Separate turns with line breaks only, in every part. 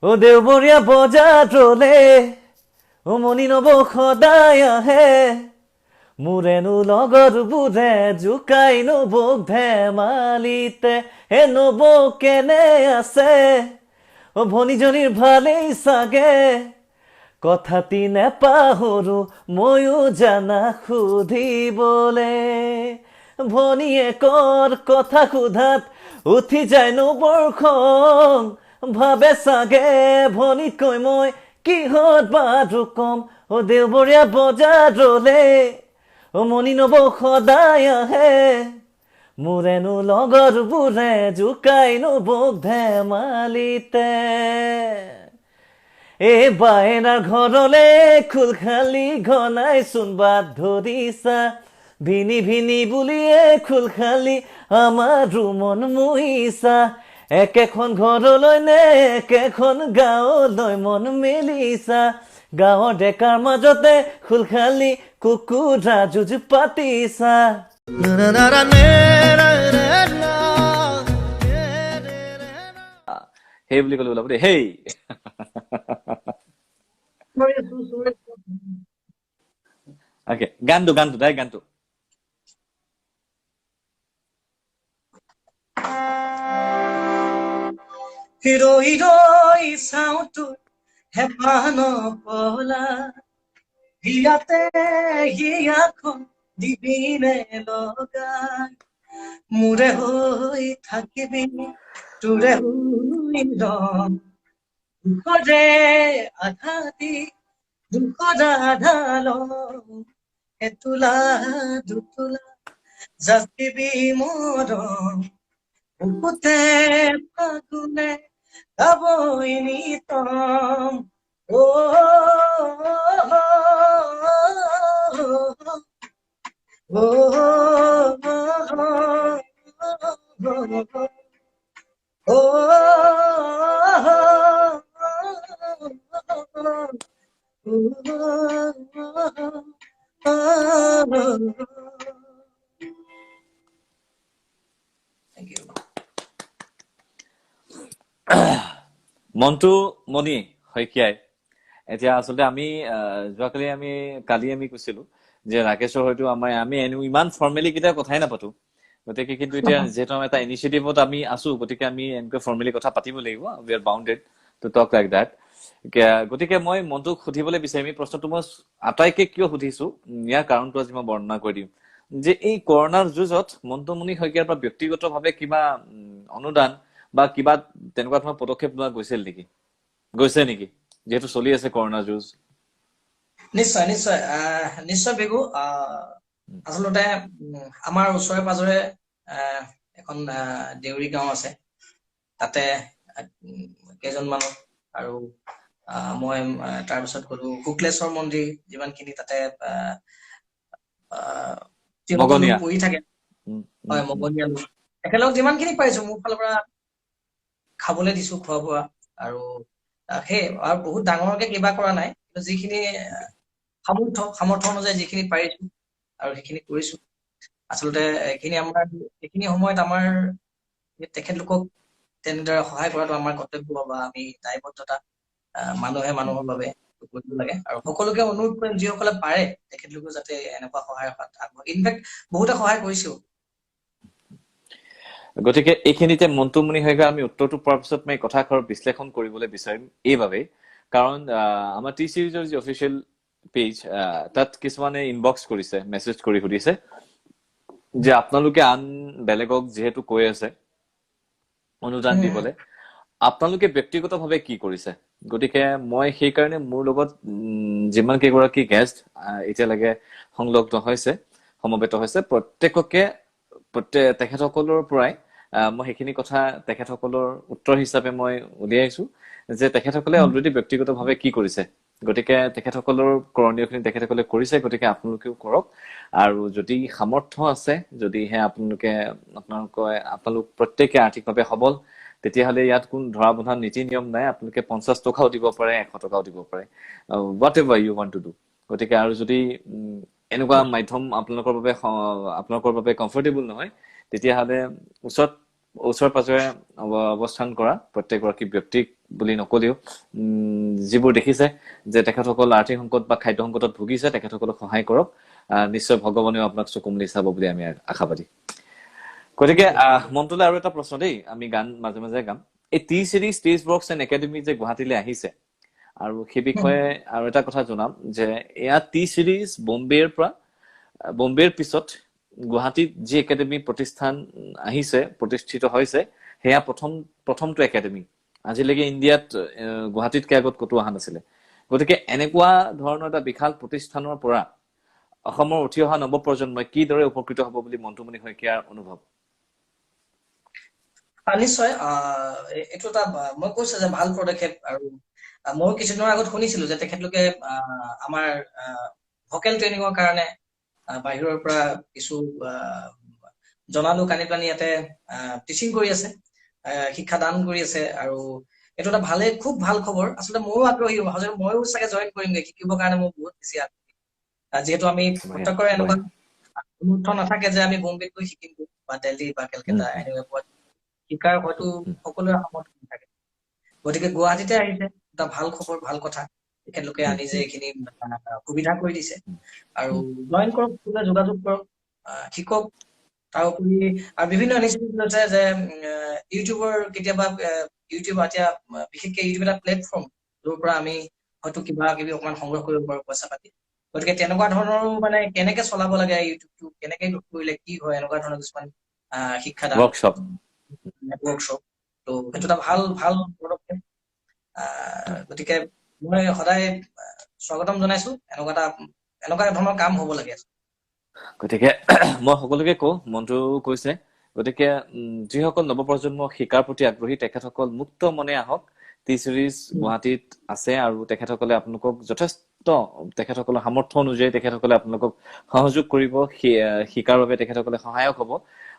ও দেওবৰীয়া বজাৰলে উমনি নব সদায় আহে মোৰেনো লগৰবোৰে জোকাই নবক ধেমালিতে হে নব কেনে আছে ও ভনীজনীৰ ভালেই চাগে কথাটি নেপাহৰো ময়ো জানা সুধিবলে ভনীয়েকৰ কথা সোধাত উঠি যায় নবৰ খং ভাবে চাগে ভনীতকৈ মই কিহত বাৰু কম ও দেওবৰীয়া বজাৰলে উমনি নব সদায় আহে মোৰেনো লগৰবোৰে জোকাই নবক ধেমালিতে এই বায়েনাৰ ঘৰলে খোল খালি ঘনাইচোন বাট ধৰিছা ভিনি ভিনি বুলিয়ে খোল খালি আমাৰো মন মুহিছা একেখন ঘৰলৈ নে একেখন গাঁৱলৈ মন মেলিছা গাঁৱৰ ডেকাৰ মাজতে খোল খালি কুকুৰা যুঁজ পাতিছা সেই বুলি ক'লো ওলাব দেই হেই অকে গানটো তাই গানটো
ৰৈ ৰৈ চাওঁ তোৰ হেঁপাহ নপলা হিয়াতে হিয়াখন দিবিনে লগাই মোৰে হৈ থাকিবি তোৰে হৈ ৰম দুখৰে আধা দি দুখৰ আধা লম এতোলা দুতোলা যাচিবি মৰম বুকুতে ফাগুনে গাবই নিতম ও Thank you.
মন্টু মণি শইকীয়াই এতিয়া আচলতে আমি কালি আমি কৈছিলো যে ৰাকেশৰ হয়তো আমি ইমান ফৰ্মেলি কেতিয়া কথাই নাপাতো গতিকে কিন্তু এতিয়া যিহেতু এটা ইনিচিয়েটিভত আমি আছো গতিকে আমি এনেকৈ ফৰ্মেলি কথা পাতিব লাগিব we are bounded to talk like that গতিকে মই মন্টুক সুধিবলৈ বিচাৰিম এই প্ৰশ্নটো মই আটাইকে কিয় সুধিছো ইয়াৰ কাৰণটো আজি মই বৰ্ণনা কৰি দিম যে এই কৰোণাৰ যুঁজত মন্টু মণি শইকীয়াৰ পৰা ব্যক্তিগতভাৱে কিবা অনুদান বা কিবা তেনেকুৱা ধৰণৰ পদক্ষেপ লোৱা গৈছে নেকি যেহেতু চলি আছে কৰোণাৰ যুঁজ
নিশ্চয় নিশ্চয় নিশ্চয় বিগু আচলতে আমাৰ ওচৰে পাজৰে এখন দেউৰী গাঁও আছে তাতে কেইজন মানুহ আৰু মই তাৰপিছত গলো শুক্লেশ্বৰ মন্দিৰ যিমানখিনি তাতে পৰি থাকে হয় মগনীয়া লোক একেলগে যিমানখিনি পাৰিছো মোৰ ফালৰ পৰা খাবলৈ দিছো খোৱা বোৱা আৰু আৰু বহুত ডাঙৰকে কিবা কৰা নাই যিখিনি সামৰ্থ্য অনুযায়ী যিখিনি পাৰিছো আৰু সেইখিনি কৰিছো আচলতে এইখিনি সময়ত আমাৰ তেখেতলোকক তেনেদৰে সহায় কৰাটো আমাৰ কৰ্তব্য বা আমি দায়বদ্ধতা মানুহে মানুহৰ বাবে কৰিব লাগে আৰু সকলোকে অনুৰোধ কৰিম যিসকলে পাৰে তেখেতলোকে যাতে এনেকুৱা সহায়ৰ হাত আগবঢ়ায় ইনফেক্ট বহুতে সহায় কৰিছো
গতিকে এইখিনিতে মন্টু মণি শইকীয়া আমি উত্তৰটো পোৱাৰ পিছত মই কথাষাৰ বিশ্লেষণ কৰিবলৈ বিচাৰিম এইবাবে কাৰণ আমাৰ টি চিৰিজৰ যি অফিচিয়েল পেজ তাত কিছুমানে ইনবক্স কৰিছে মেছেজ কৰি সুধিছে যে আপোনালোকে আন বেলেগক যিহেতু কৈ আছে অনুদান দিবলৈ আপোনালোকে ব্যক্তিগতভাৱে কি কৰিছে গতিকে মই সেইকাৰণে মোৰ লগত যিমান কেইগৰাকী গেষ্ট এতিয়ালৈকে সংলগ্ন হৈছে সমবেত হৈছে প্ৰত্যেককে তেখেতসকলৰ পৰাই মই সেইখিনি কথা তেখেতসকলৰ উত্তৰ হিচাপে মই উলিয়াইছো যে তেখেতসকলে অলৰেডি ব্যক্তিগতভাৱে কি কৰিছে গতিকে তেখেতসকলৰ কৰণীয়খিনি তেখেতসকলে কৰিছে গতিকে আপোনালোকেও কৰক আৰু যদি সামৰ্থ্য আছে যদিহে আপোনালোক প্ৰত্যেকে আৰ্থিকভাৱে সবল তেতিয়াহ'লে ইয়াত কোন ধৰা বন্ধা নীতি নিয়ম নাই আপোনালোকে 50 টকাও দিব পাৰে 100 টকাও দিব পাৰে whatever you want to do গতিকে আৰু যদি এনেকুৱা মাধ্যম আপোনালোকৰ বাবে কমফৰ্টেবল নহয় তেতিয়াহ'লে ওচৰত ওচৰে পাজৰে অৱস্থান কৰা প্ৰত্যেকগৰাকী ব্যক্তিক বুলি নকলেও যিবোৰ দেখিছে যে তেখেতসকল আৰ্থিক সংকট বা খাদ্য সংকটত ভুগিছে তেখেতসকলক সহায় কৰক নিশ্চয় ভগৱানেও আপোনাক চকু মুলি চাব বুলি আমি আশাবাদী গতিকে মনটোলৈ আৰু এটা প্ৰশ্ন দেই আমি গান মাজে মাজে গাম এই T series stage box and academy যে গুৱাহাটীলৈ আহিছে আৰু সেই বিষয়ে আৰু এটা কথা জনাম যে এয়া টি চিৰিজ বম্বেৰ পিছত গুৱাহাটীত যি একাডেমি প্ৰতিষ্ঠান আহিছে প্ৰতিষ্ঠিত হৈছে সেয়া প্ৰথমটো একাডেমি আজিলৈকে ইণ্ডিয়াত গুৱাহাটীতকৈ আগত ক'তো অহা নাছিলে গতিকে এনেকুৱা ধৰণৰ এটা বিশাল প্ৰতিষ্ঠানৰ পৰা অসমৰ উঠি অহা নৱপ্ৰজন্মই কিদৰে উপকৃত হ'ব বুলি মন্তুমণি শইকীয়াৰ অনুভৱ
নিশ্চয় এইটো এটা মই কৈছো যে ভাল পদক্ষেপ আৰু মই কিছুদিনৰ আগত শুনিছিলো যে তেখেতলোকে আমাৰ ভোকেল ট্ৰেইনিঙৰ কাৰণে বাহিৰৰ পৰা কিছু জনা লোক আনি পেলাই ইয়াতে টিচিং কৰি আছে শিক্ষা দান কৰি আছে আৰু এইটো এটা খুব ভাল খবৰ আচলতে ময়ো আগ্ৰহী ময়ো চাগে জইন কৰিমগে শিকিবৰ কাৰণে মোৰ বহুত বেছি আগ্ৰহী যিহেতু আমি প্ৰত্যেকৰে এনেকুৱা সামৰ্থ্য নাথাকে যে আমি বম্বেত গৈ শিকিম বা দিল্লী বা কেলকাতা এনেকুৱা শিকাৰ হয়তো সকলোৰে সামৰ্থ্য নাথাকে গতিকে গুৱাহাটীতে আহিছে এটা ভাল খবৰ ভাল কথা তেখেতলোকে আনি যে এইখিনি সুবিধা কৰি দিছে আৰু জইন কৰক যোগাযোগ কৰক শিকক তাৰোপৰি আৰু বিভিন্ন ইনিচিয়েটিভ আছে যে ইউটিউবৰ কেতিয়াবা ইউটিউব এতিয়া বিশেষকৈ ইউটিউব এটা প্লেটফৰ্ম য'ৰ পৰা আমি হয়তো কিবা কিবি অকমান সংগ্ৰহ কৰিব পাৰো পইচা পাতি গতিকে তেনেকুৱা ধৰণৰো মানে কেনেকে চলাব লাগে ইউটিউবটো কেনেকে কৰিলে কি হয় এনেকুৱা ধৰণৰ কিছুমান শিক্ষাদান ৱৰ্কশ্বপ ত' সেইটো এটা ভাল পদক্ষেপ গতিকে মই সদায় স্বাগতম জনাইছো এনেকুৱা ধৰণৰ কাম হ'ব লাগে
গতিকে মই সকলোকে কওঁ মনটো কৈছে গতিকে যিসকল নৱপ্ৰজন্ম শিকাৰ প্ৰতি আগ্ৰহী তেখেতসকল মুক্ত মনে আহক টি চিৰিজ গুৱাহাটীত আছে আৰু তেখেতসকলে আপোনালোকক যথেষ্ট তেখেতসকলৰ সামৰ্থ্য অনুযায়ী তেখেতসকলে আপোনালোকক সহযোগ কৰিব শিকাৰ বাবে তেখেতসকলে সহায়ক হ'ব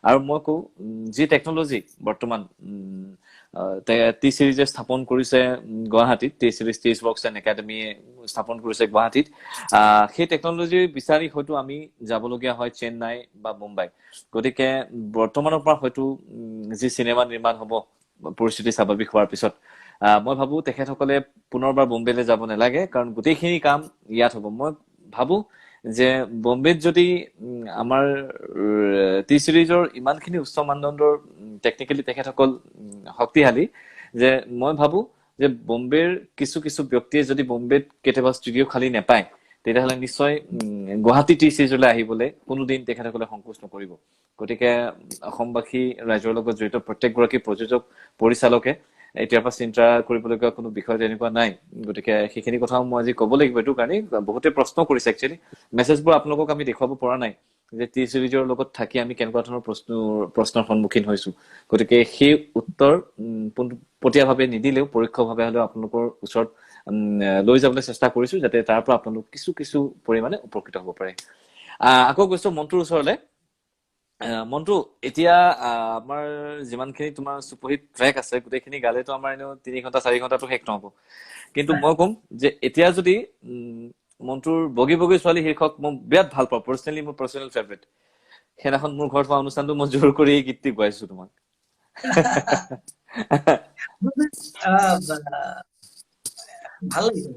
আৰু মই কওঁ যি টেকনলজি বৰ্তমান টি চিৰিজে স্থাপন কৰিছে গুৱাহাটীত T series stage box and একাডেমিয়ে স্থাপন কৰিছে গুৱাহাটীত সেই টেকনলজি বিচাৰি হয়তো আমি যাবলগীয়া হয় চেন্নাই বা মুম্বাই গতিকে বৰ্তমানৰ পৰা হয়তো যি চিনেমা নিৰ্মাণ হ'ব পৰিস্থিতি স্বাভাৱিক হোৱাৰ পিছত মই ভাবো তেখেতসকলে পুনৰবাৰ বম্বেলৈ যাব নালাগে কাৰণ গোটেইখিনি কাম ইয়াত হ'ব মই ভাবো যে বম্বেত যদি আমাৰ টি চিৰিজৰ ইমানখিনি উচ্চ মানদণ্ডৰ টেকনিকেলি তেখেতসকল শক্তিশালী যে মই ভাবো যে বম্বেৰ কিছু ব্যক্তিয়ে যদি বম্বেত কেতিয়াবা ষ্টুডিঅ' খালী নাপায় তেতিয়াহ'লে নিশ্চয় গুৱাহাটী টি চিৰিজলৈ আহিবলৈ কোনোদিন তেখেতসকলে সংকোচ নকৰিব গতিকে অসমবাসী ৰাইজৰ লগত জড়িত প্ৰত্যেকগৰাকী প্ৰযোজক পৰিচালকে এতিয়াৰ পৰা চিন্তা কৰিবলগীয়া কোনো বিষয় তেনেকুৱা নাই গতিকে সেইখিনি কথাও মই আজি ক'ব লাগিব এইটো কাৰণে বহুতে প্ৰশ্ন কৰিছে একচুৱেলি মেছেজবোৰ আপোনালোকক আমি দেখুৱাব পৰা নাই যে টি চিৰিজৰ লগত থাকি আমি কেনেকুৱা ধৰণৰ প্ৰশ্নৰ সন্মুখীন হৈছো গতিকে সেই উত্তৰ পোনপটীয়াভাৱে নিদিলেও পৰোক্ষভাৱে হ'লেও আপোনালোকৰ ওচৰত লৈ যাবলৈ চেষ্টা কৰিছো যাতে তাৰ পৰা আপোনালোক কিছু পৰিমাণে উপকৃত হ'ব পাৰে আকৌ গৈছো মন্টুৰ ওচৰলৈ মন্টু এতিয়া আমাৰ যিমানখিনি তোমাৰ চুপাৰহিট ট্ৰেক আছে গোটেইখিনি গালেতো আমাৰ এনেও 3 ঘণ্টা 4 ঘণ্টাটো শেষ নহ'ব কিন্তু মই ক'ম যে এতিয়া যদি মন্টুৰ বগী ছোৱালী শীৰ্ষক মই বিৰাট ভাল পাওঁ পাৰ্চনেলি মোৰ পাৰ্চনেল ফেভৰেট সেইদিনাখন মোৰ ঘৰত হোৱা অনুষ্ঠানটো মই জোৰ কৰি এই গীতটি গাইছো তোমাক
ভাল লাগিছে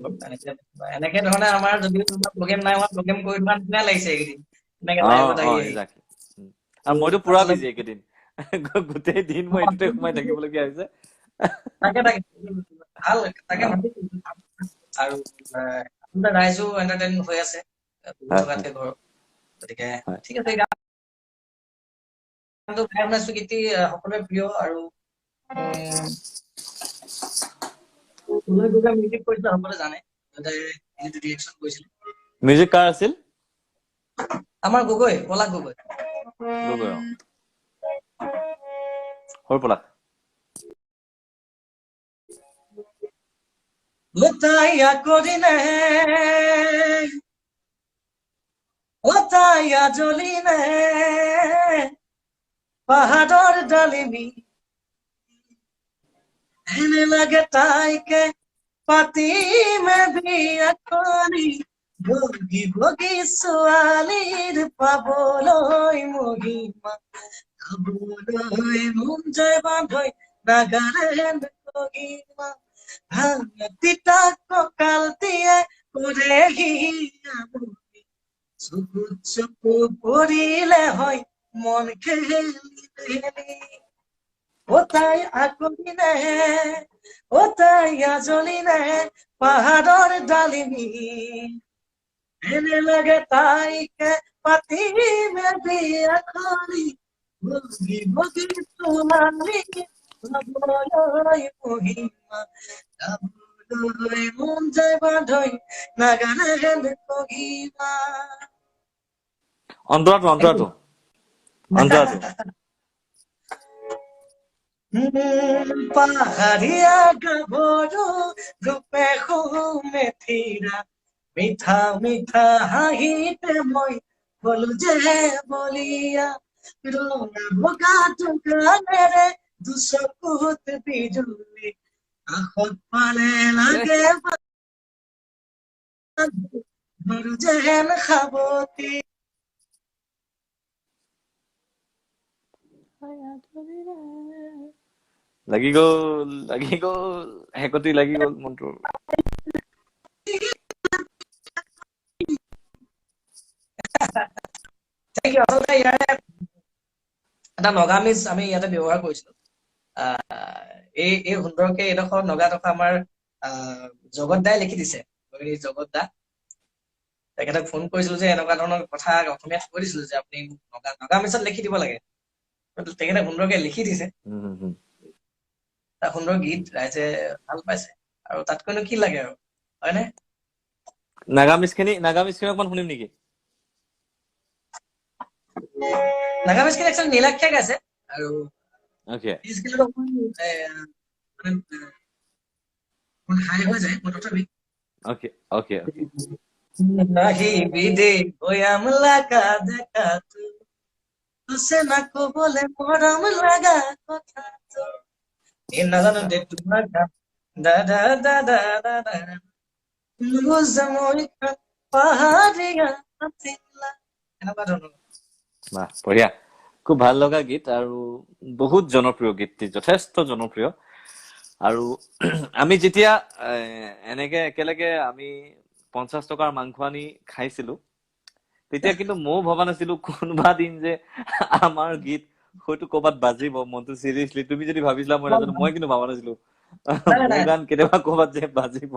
এনেকে ধৰণে আমাৰ যদি প্ৰগ্ৰেম নাই হোৱা প্ৰগ্ৰেম কৰি থকা নিচিনা লাগিছে এইকেইদিন
আৰু মইতো পুৰা বিজি এইকেইদিন গোটেই দিন মই এইটোতে সোমাই থাকিবলগীয়া হৈছে
ভাল তাকে আৰু ৰাইজো এণ্টাৰটেইন হৈ আছে ঘৰত গতিকে ঠিক আছে গানটো গাই শুনাইছো গীতটি সকলোৰে প্ৰিয় আৰু মিউজিক কৰিছিলে সকলোৱে জানে
মিউজিক কাৰ আছিল
আমাৰ গগৈ পলাশ গগৈ
পলাশ
লতাইয়া কৰিলে লতাইয়া জ্বলিলে পাহাৰৰ ডালিমি হেনে লাগে তাইকে পাতিমে বিয়া কৰি ভগি ছোৱালীৰ পাবলৈ মহিমা গাবলৈ মন যায় বান্ধৈ নাগালেণ্ড কহিমা তিতা কঁকাল তিয়াই কৰেহি আমনি চকুত চকু পৰিলে হয় মন খেলি ও তাই আকলি নাহে ও তাই আজলি নাহে পাহাৰৰ ডালিমী এনে লাগে তাইকে পাতিমে বিয়াখনি বগি বগি তোমাৰি লবলৈ মহিমা গাবলৈ মন যায় বান্ধৈ নাগালেণ্ড কহিমা
অন্তৰাটো
পাহাৰীয়া গাভৰু ৰূপে সুমেথিৰা মিঠা মিঠা হাঁহিতে মই হলো যে বলিয়া ৰঙা বগা টুকানেৰে দুচকুত বিজুলি কাষত পালে লাগে বাৰু যেন সাৱতি
লাগি গ'ল হেকটি লাগি গ'ল মনটো
আচলতে ইয়াৰে এটা নগামিজ আমি ইয়াতে ব্যৱহাৰ কৰিছিলো এই সুন্দৰকে এইডোখৰ নগাডোখৰ আমাৰ জগত দাই লিখি দিছে জগত দা তেখেতক ফোন কৰিছিলো যে এনেকুৱা ধৰণৰ কথা অসমীয়াত কৈ দিছিলো যে আপুনি নগামিজত লিখি দিব লাগে তেখেতে সুন্দৰকে লিখি দিছে এটা সুন্দৰ গীত ৰাইজে ভাল পাইছে আৰু তাতকৈনো কি লাগে আৰু হয়নে
নাগামিজ খিনি অকমান শুনিম নেকি
নাগামিজ খিনি একচুৱেলি নীলাক্ষে গাইছে আৰু হাই হৈ যায় মই তথাপি নাহিবি দেই ভৈয়াম লাগা দেখাতো আছে না কবলে মৰম লাগা কথাটো এই নাজানো দে তোমাৰ দাদা দাদা দাদা পাহাৰীয়া এনেকুৱা ধৰণৰ
বঢ়িয়া খুব ভাল লগা গীত আৰু বহুত জনপ্ৰিয় গীতটি যথেষ্ট জনপ্ৰিয় আৰু আমি যেতিয়া এনেকে একেলগে আমি 50 টকাৰ মাংস আনি খাইছিলো তেতিয়া কিন্তু ময়ো ভবা নাছিলো কোনোবা দিন যে আমাৰ গীত হয়তো ক'ৰবাত বাজিব মনটো চিৰিয়াছলি তুমি যদি ভাবিছিলা মই নাজানো মই কিন্তু ভবা নাছিলো মোৰ গান কেতিয়াবা ক'ৰবাত যে বাজিব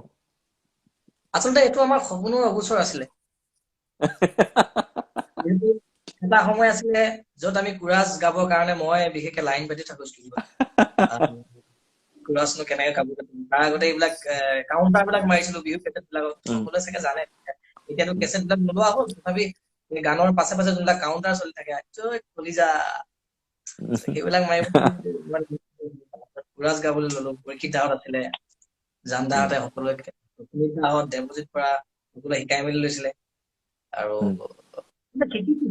আচলতে এইটো আমাৰ সপোনৰ অগোচৰ আছিলে এটা সময় আছিলে য'ত আমি কুৰাজ গাবৰ কাৰণে মই বিশেষকে লাইন পাতি থাকো কুৰাজনো কেনেকে গাব তাৰ আগতে এইবিলাক কাউণ্টাৰ বিলাক মাৰিছিলো বিহু কেছেট বিলাকত সকলোৱে চাগে জানে এতিয়াতো কেছেট বিলাক নোলোৱা হ'ল তথাপি গানৰ পাছে পাছে যোনবিলাক কাউণ্টাৰ চলি থাকে কলিজা সেইবিলাক মাৰিব কুৰাজ গাবলৈ ললো পৰীক্ষিত দাহঁত আছিলে জানদাহঁতে সকলোৱে দাহঁত দেৱজিত পৰা সকলোৱে শিকাই মেলি লৈছিলে আৰু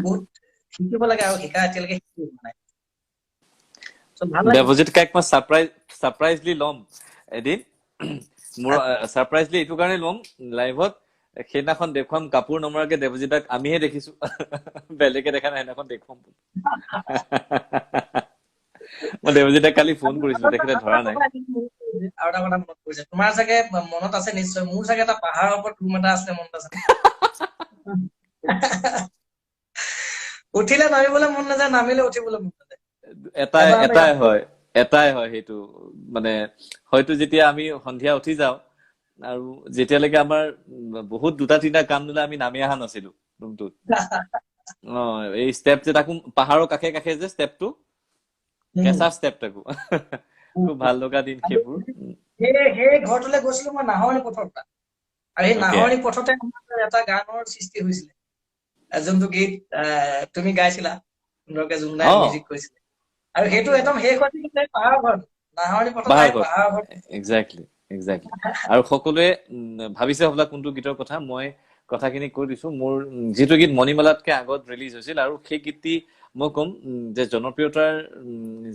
বহুত শিকিব লাগে আৰু শিকা এতিয়ালৈকে শিকিব নাই
দেৱজিত কাইক মই ছাৰপ্ৰাইজলি ল'ম এদিন মোৰ ছাৰপ্ৰাইজলি এইটো কাৰণে ল'ম লাইভত সেইদিনাখন দেখুৱাম কাপোৰ নমৰাকে দেৱজিতাক আমিহে দেখিছো বেলেগে দেখা নাই সেইদিনাখন দেখুৱাম মই দেৱজিতাক কালি ফোন কৰিছিলো তেখেতে ধৰা নাই
আৰু এটা কথা মনত পৰিছে তোমাৰ চাগে মনত আছে নিশ্চয় মোৰ চাগে এটা পাহাৰৰ ওপৰত ৰুম এটা আছিলে মনত আছে উঠিলে নামিবলৈ মন নাযায় নামিলে উঠিবলৈ মন নাযায়
এটাই হয় সেইটো মানে হয়তো যেতিয়া আমি সন্ধিয়া উঠি যাওঁ আৰু যেতিয়ালৈকে আমাৰ বহুত দুটা তিনিটা কাম দিলে আমি নামি অহা নাছিলো ৰুমটোত এই ষ্টেপ যে তাকো পাহাৰৰ কাষে কাষে যে ষ্টেপটো কেঁচা ষ্টেপ তাকো খুব ভাল লগা দিন সেইবোৰ
সেই ঘৰটোলৈ গৈছিলো মই নাহৰণি পথৰ পৰা আৰু সেই নাহৰণি পথতে এটা গানৰ সৃষ্টি হৈছিলে যোনটো গীত তুমি গাইছিলা সুন্দৰকে জুমদাই মিউজিক কৰিছিলে আৰু সেইটো একদম শেষ হৈছিল পাহাৰ ঘৰ নাহৰণি পথত পাহাৰ ঘৰ
এক্সাক্টলি আৰু সকলোৱে ভাবিছে হবলা কোনটো গীতৰ কথা মই কথাখিনি কৈ দিছো মোৰ যিটো গীত মণিমালাতকে আগত ৰিলিজ হৈছিল আৰু সেই গীতটি মই কম যে জনপ্ৰিয়তাৰ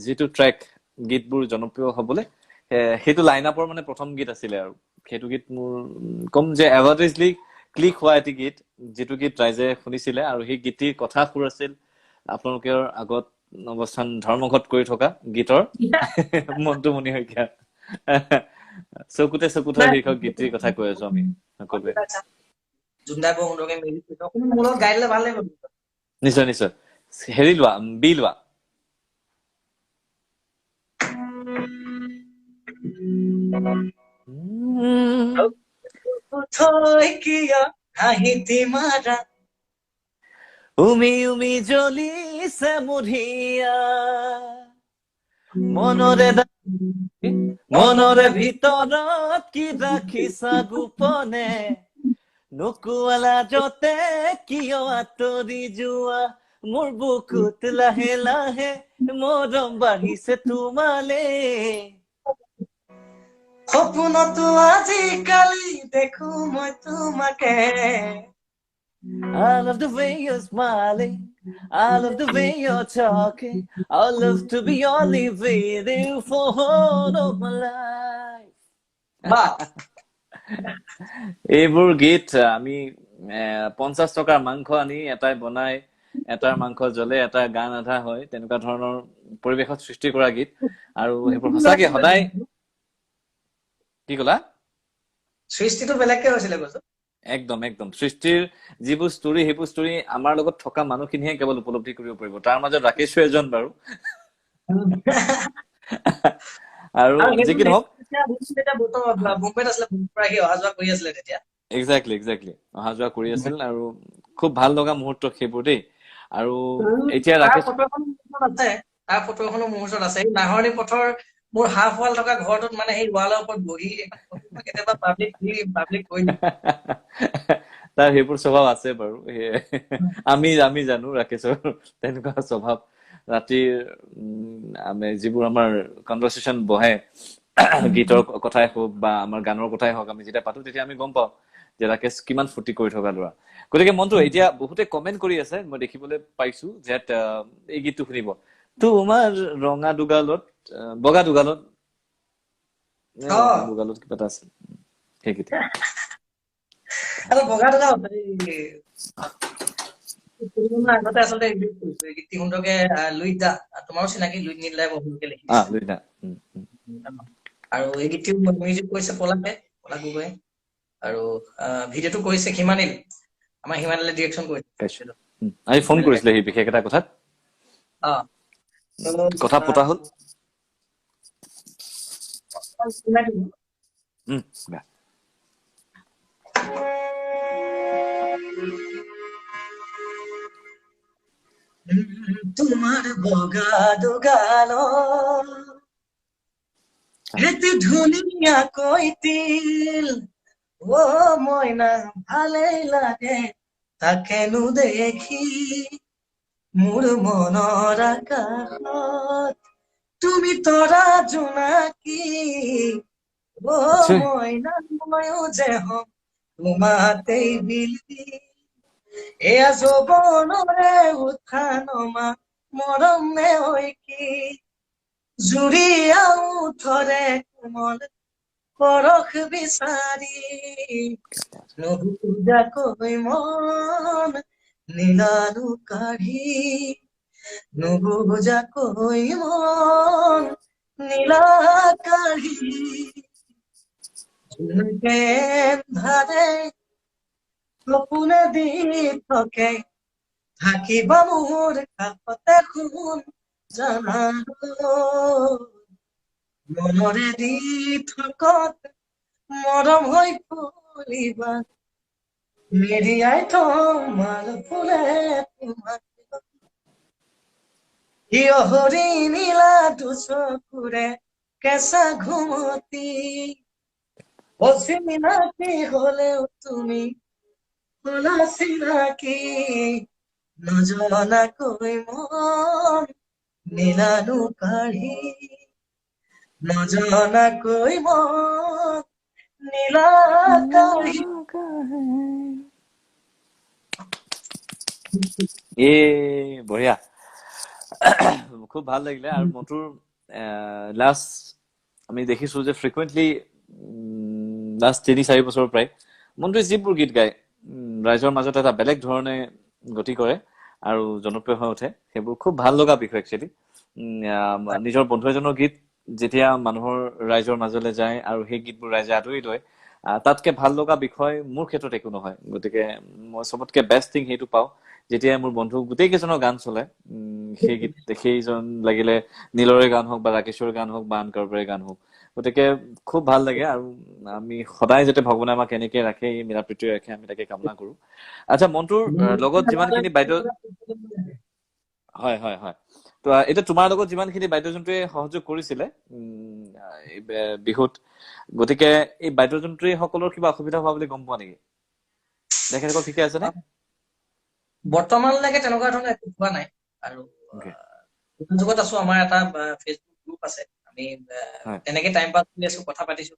যিটো ট্ৰেক গীতবোৰ জনপ্ৰিয় হবলৈ সেইটো লাইন আপৰ মানে প্ৰথম গীত আছিলে আৰু সেইটো গীত মোৰ কম যে এভাৰেজলি ক্লিক হোৱা এটি গীত যিটো গীত ৰাইজে শুনিছিলে আৰু সেই গীতটিৰ কথা সুৰ আছিল আপোনালোকৰ আগত অৱস্থান ধৰ্মঘট কৰি থকা গীতৰ মন্তুমণি শইকীয়া চকুতে চকু থৈ শীৰ্ষক গীতটিৰ কথা কৈ আছো আমি সকলোৱে
জুনদাই বৰ সুন্দৰকে মিলি অকণমান মোৰ লগত গাই দিলে ভাল লাগিব
নিশ্চয় নিশ্চয় হেৰি লোৱা বি লোৱা
থৈ কিয় হাঁহিতি মাৰা
উমি উমি জ্বলিছে মুধিয়া মনৰে ভিতৰত কি ৰাখিছা গোপনে নোকোৱালা যতে কিয় আঁতৰি যোৱা মোৰ বুকুত লাহে লাহে মৰম বাঢ়িছে তোমালে
সপোনতো আজিকালি দেখো মই তোমাকে
I love the way you're smiling I love the way you're talking I love to be only with you for all of my life এইবোৰ গীত আমি 50 টকাৰ মাংস আনি এটাই বনাই এটাৰ মাংস জ্বলে এটা গান আধা হয় তেনেকুৱা ধৰণৰ পৰিৱেশত সৃষ্টি কৰা গীত আৰু সেইবোৰ সঁচাকে সদায় কি কলা
সৃষ্টিটো বেলেগকে হৈছিলে কৈছো
একদম একদম সৃষ্টিৰ যিবোৰ ষ্টৰী সেইবোৰ ষ্টৰী আমাৰ লগত থকা মানুহখিনিহে কেৱল উপলব্ধি কৰিব পাৰিব তাৰ মাজত ৰাকেশো এজন বাৰু আৰু যি কি নহওক এক্সাক্টলি অহা যোৱা কৰি আছিল আৰু খুব ভাল লগা মুহূৰ্ত সেইবোৰ দেই আৰু এতিয়া ৰাকেশ
তাৰ ফটো এখনো মোৰ ওচৰত আছে নাহৰণি পথৰ মোৰ হাফ ৱাল থকা ঘৰটোত মানে সেই ৱালৰ ওপৰত বহি কেতিয়াবা পাব্লিক কৰি
তাৰ সেইবোৰ স্বভাৱ আছে বাৰু আমি জানো ৰাকেশৰ তেনেকুৱা স্বভাৱ ৰাতিৰ আমি যিবোৰ আমাৰ কনভাৰচেশ্যন বহে গীতৰ কথাই হওক বা আমাৰ গানৰ কথাই হওক আমি যেতিয়া পাতো তেতিয়া আমি গম পাওঁ যে ৰাকেশ কিমান ফূৰ্তি কৰি থকা ল'ৰা গতিকে মনটো এতিয়া বহুতে কমেণ্ট কৰি আছে মই দেখিবলৈ পাইছো যে এই গীতটো শুনিব তোমাৰ ৰঙা দুগালত বগা দুগালত কিবা এটা আছে সেই গীত
বগা দুগা আগতে আচলতে গীতটি সুন্দৰকে লুইদা তোমাৰো চিনাকি লুইদ নীলাই বহুকে লিখিছে আৰু এই গীতটি মিউজিক কৰিছে পলাক গগৈ আৰু ভিডিঅ'টো কৰিছে হিমানিল আমাৰ হিমানিলে ডিৰেকশ্যন কৰিছে
আজি ফোন কৰিছিলে সেই বিশেষ এটা কথাত কথা পতা হ'ল
তোমাৰ বগা দুগাল এটি ধুনীয়াকৈ তিল ও মইনা ভালেই লাগে তাকেনো দেখি মোৰ মনৰ আকাশত তুমি তৰা জোনাকী ও মইনা ময়ো যে হম তোমাতেই বিলি এয়া যৌৱনৰে উত্থানমা মৰম নে হৈ কি জুৰিয়া উঠৰে কোমল পৰশ বিচাৰি নুবুজাকৈ মন নীলাৰু কাঢ়ি নুবুজাকৈ মন নীলা কাঢ়ি জোনকে ধাৰে সপোনে দি থাকে থাকিবা মোৰ কাষতে শুন জানাৰো মনৰে দি থকত মৰম হৈ ফুলিবা মেৰিয়াই থম মাল ফুলে তোমাক হৰি নীলা দুচকুৰে কেঁচা ঘুমতি অচিনাকি হলেও তুমি হলা চিনাকি নজনাকৈ মন নীলানো কাঢ়ি নজনাকৈ মন নীলা কাঢ়ি
বঢ়িয়া খুব ভাল লাগিলে আৰু মন্টুৰ লাষ্ট আমি দেখিছো যে ফ্ৰিকুৱেণ্টলি লাষ্ট 3-4 বছৰৰ প্ৰায় মন্টুৱে যিবোৰ গীত গায় ৰাইজৰ মাজত এটা বেলেগ ধৰণে গতি কৰে আৰু জনপ্ৰিয় হৈ উঠে সেইবোৰ খুব ভাল লগা বিষয় একচুৱেলি নিজৰ বন্ধু এজনৰ গীত যেতিয়া মানুহৰ ৰাইজৰ মাজলৈ যায় আৰু সেই গীতবোৰ ৰাইজে আদৰি লয় তাতকে ভাল লগা বিষয় মোৰ ক্ষেত্ৰত একো নহয় গতিকে মই চবতকে বেষ্ট থিং সেইটো পাওঁ যেতিয়া মোৰ বন্ধু গোটেই কেইজনৰ গান চলে সেই গীত সেইজন লাগিলে নীলৰে গান হওক বা ৰাকেশৰ গান হওক বা আন কাৰোবাৰে গান হওক গতিকে খুব ভাল লাগে আৰু আমি সদায় যাতে ভগৱানে আমাক এনেকে ৰাখে এই মিলা প্ৰীতিৰে ৰাখে আমি তাকে কামনা কৰো আচ্ছা মন্টুৰ লগত যিমানখিনি বাইদেউ হয় হয় হয় তো এতিয়া তোমাৰ লগত যিমানখিনি বাদ্যযন্ত্ৰীয়ে সহযোগ কৰিছিলে বিহুত গতিকে এই বাদ্যযন্ত্ৰী সকলৰ কিবা অসুবিধা হোৱা বুলি গম পোৱা নেকি তেখেতসকল ঠিকে আছে নে
বৰ্তমানলৈকে তেনেকুৱা ধৰণৰ একো হোৱা নাই আৰু যুগত আছো আমাৰ এটা ফেচবুক গ্ৰুপ আছে আমি তেনেকে টাইম পাছ কৰি আছো কথা পাতিছো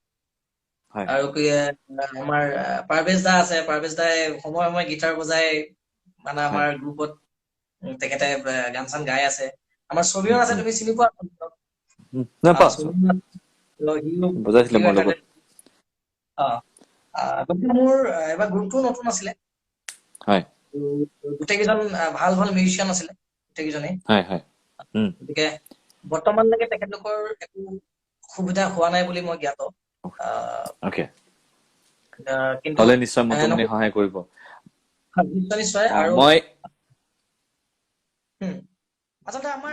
আৰু আমাৰ পাৰভেজ দা আছে পাৰভেজ দাই সময়ে সময়ে গীটাৰ বজাই মানে আমাৰ গ্ৰুপত তেখেতে গান চান গাই আছে আমাৰ ছবিও আছে তুমি চিনি পোৱা
বুজাইছিলে মোৰ লগত
মোৰ এবাৰ গ্ৰুপটো নতুন আছিলে
হয়
গোটেইকেইজন ভাল ভাল মিউজিচিয়ান আছিলে গোটেইকেইজনেই গতিকে বৰ্তমানলৈকে তেখেতলোকৰ একো অসুবিধা হোৱা নাই বুলি মই জ্ঞাত কিন্তু
নিশ্চয় মন্টুমণি সহায় কৰিব
নিশ্চয় আৰু
মই
আচলতে আমাৰ